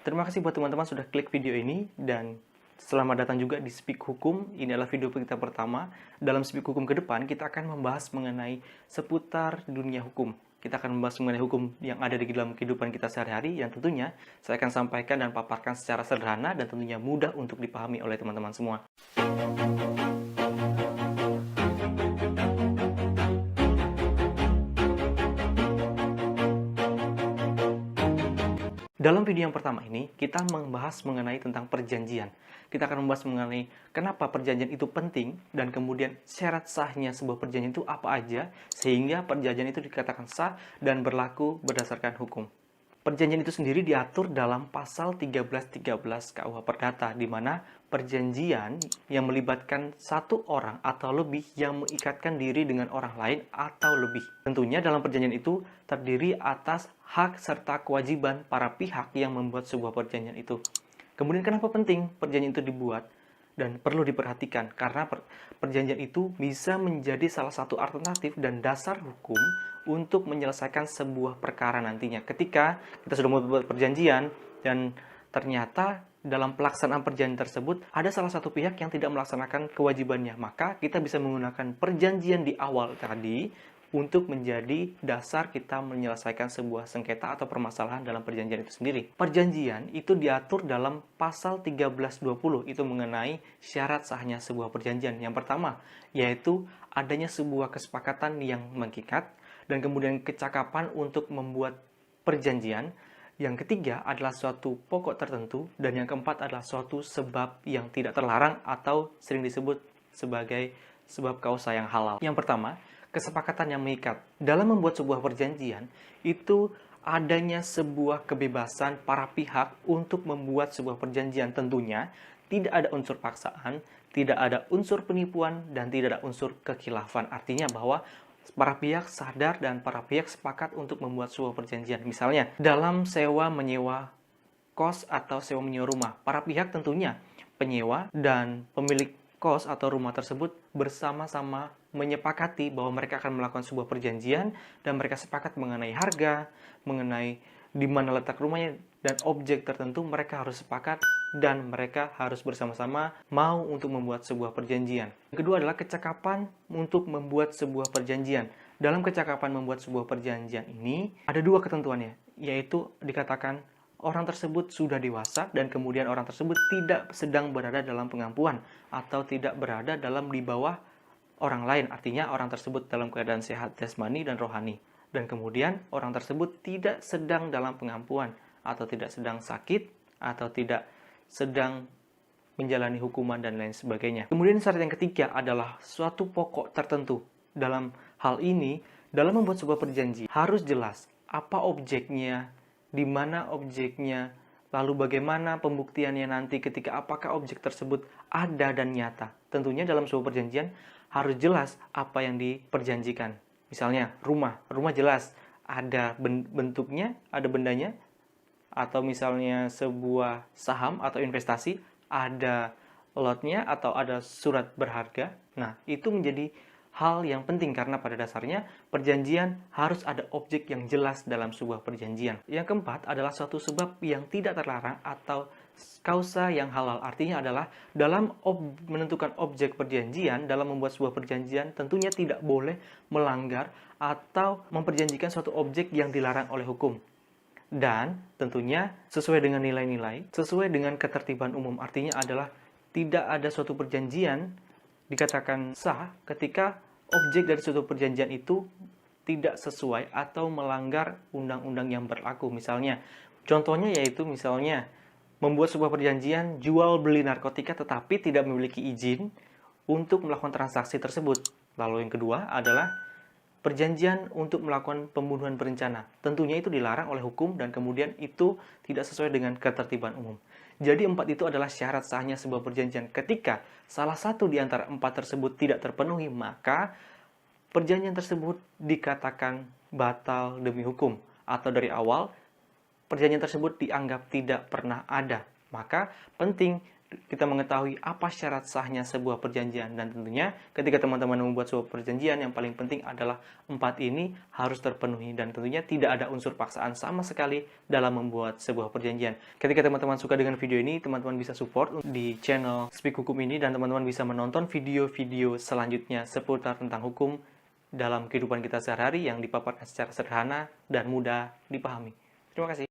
Terima kasih buat teman-teman sudah klik video ini dan selamat datang juga di Speak Hukum. Ini adalah video kita pertama. Dalam Speak Hukum ke depan, kita akan membahas mengenai seputar dunia hukum. Kita akan membahas mengenai hukum yang ada di dalam kehidupan kita sehari-hari yang tentunya saya akan sampaikan dan paparkan secara sederhana dan tentunya mudah untuk dipahami oleh teman-teman semua. Dalam video yang pertama ini, kita membahas mengenai tentang perjanjian. Kita akan membahas mengenai kenapa perjanjian itu penting, dan kemudian syarat sahnya sebuah perjanjian itu apa aja, sehingga perjanjian itu dikatakan sah dan berlaku berdasarkan hukum. Perjanjian itu sendiri diatur dalam pasal 1313 KUH Perdata, di mana perjanjian yang melibatkan satu orang atau lebih yang mengikatkan diri dengan orang lain atau lebih. Tentunya dalam perjanjian itu terdiri atas hak serta kewajiban para pihak yang membuat sebuah perjanjian itu. Kemudian kenapa penting perjanjian itu dibuat? Dan perlu diperhatikan karena perjanjian itu bisa menjadi salah satu alternatif dan dasar hukum untuk menyelesaikan sebuah perkara nantinya. Ketika kita sudah membuat perjanjian dan ternyata dalam pelaksanaan perjanjian tersebut ada salah satu pihak yang tidak melaksanakan kewajibannya, maka kita bisa menggunakan perjanjian di awal tadi untuk menjadi dasar kita menyelesaikan sebuah sengketa atau permasalahan dalam perjanjian itu sendiri. Perjanjian itu diatur dalam pasal 1320, itu mengenai syarat sahnya sebuah perjanjian. Yang pertama, yaitu adanya sebuah kesepakatan yang mengikat, dan kemudian kecakapan untuk membuat perjanjian. Yang ketiga adalah suatu pokok tertentu, dan yang keempat adalah suatu sebab yang tidak terlarang atau sering disebut sebagai sebab kausa yang halal. Yang pertama, kesepakatan yang mengikat. Dalam membuat sebuah perjanjian, itu adanya sebuah kebebasan para pihak untuk membuat sebuah perjanjian. Tentunya tidak ada unsur paksaan, tidak ada unsur penipuan, dan tidak ada unsur kekhilafan. Artinya bahwa para pihak sadar dan para pihak sepakat untuk membuat sebuah perjanjian. Misalnya, dalam sewa menyewa kos atau sewa menyewa rumah, para pihak tentunya penyewa dan pemilik kos atau rumah tersebut bersama-sama menyepakati bahwa mereka akan melakukan sebuah perjanjian dan mereka sepakat mengenai harga, mengenai di mana letak rumahnya, dan objek tertentu mereka harus sepakat dan mereka harus bersama-sama mau untuk membuat sebuah perjanjian. Yang kedua adalah kecakapan untuk membuat sebuah perjanjian. Dalam kecakapan membuat sebuah perjanjian ini ada dua ketentuannya, yaitu dikatakan orang tersebut sudah dewasa dan kemudian orang tersebut tidak sedang berada dalam pengampuan atau tidak berada dalam di bawah orang lain. Artinya orang tersebut dalam keadaan sehat jasmani dan rohani. Dan kemudian orang tersebut tidak sedang dalam pengampuan atau tidak sedang sakit atau tidak sedang menjalani hukuman dan lain sebagainya. Kemudian syarat yang ketiga adalah suatu pokok tertentu. Dalam hal ini, dalam membuat sebuah perjanjian harus jelas apa objeknya, di mana objeknya, lalu bagaimana pembuktiannya nanti ketika apakah objek tersebut ada dan nyata. Tentunya dalam sebuah perjanjian harus jelas apa yang diperjanjikan. Misalnya rumah jelas ada bentuknya, ada bendanya, atau misalnya sebuah saham atau investasi ada lotnya atau ada surat berharga. Nah, itu menjadi hal yang penting karena pada dasarnya perjanjian harus ada objek yang jelas dalam sebuah perjanjian. Yang keempat adalah suatu sebab yang tidak terlarang atau kausa yang halal. Artinya adalah dalam menentukan objek perjanjian, dalam membuat sebuah perjanjian tentunya tidak boleh melanggar atau memperjanjikan suatu objek yang dilarang oleh hukum. Dan tentunya sesuai dengan nilai-nilai, sesuai dengan ketertiban umum. Artinya adalah tidak ada suatu perjanjian dikatakan sah ketika objek dari suatu perjanjian itu tidak sesuai atau melanggar undang-undang yang berlaku. Misalnya, contohnya yaitu misalnya membuat sebuah perjanjian jual beli narkotika tetapi tidak memiliki izin untuk melakukan transaksi tersebut. Lalu yang kedua adalah perjanjian untuk melakukan pembunuhan berencana. Tentunya itu dilarang oleh hukum dan kemudian itu tidak sesuai dengan ketertiban umum. Jadi empat itu adalah syarat sahnya sebuah perjanjian. Ketika salah satu di antara empat tersebut tidak terpenuhi, maka perjanjian tersebut dikatakan batal demi hukum. Atau dari awal, perjanjian tersebut dianggap tidak pernah ada. Maka penting kita mengetahui apa syarat sahnya sebuah perjanjian. Dan tentunya ketika teman-teman membuat sebuah perjanjian, yang paling penting adalah 4 ini harus terpenuhi. Dan tentunya tidak ada unsur paksaan sama sekali dalam membuat sebuah perjanjian. Ketika teman-teman suka dengan video ini, teman-teman bisa support di channel Speak Hukum ini, dan teman-teman bisa menonton video-video selanjutnya seputar tentang hukum dalam kehidupan kita sehari-hari yang dipaparkan secara sederhana dan mudah dipahami. Terima kasih.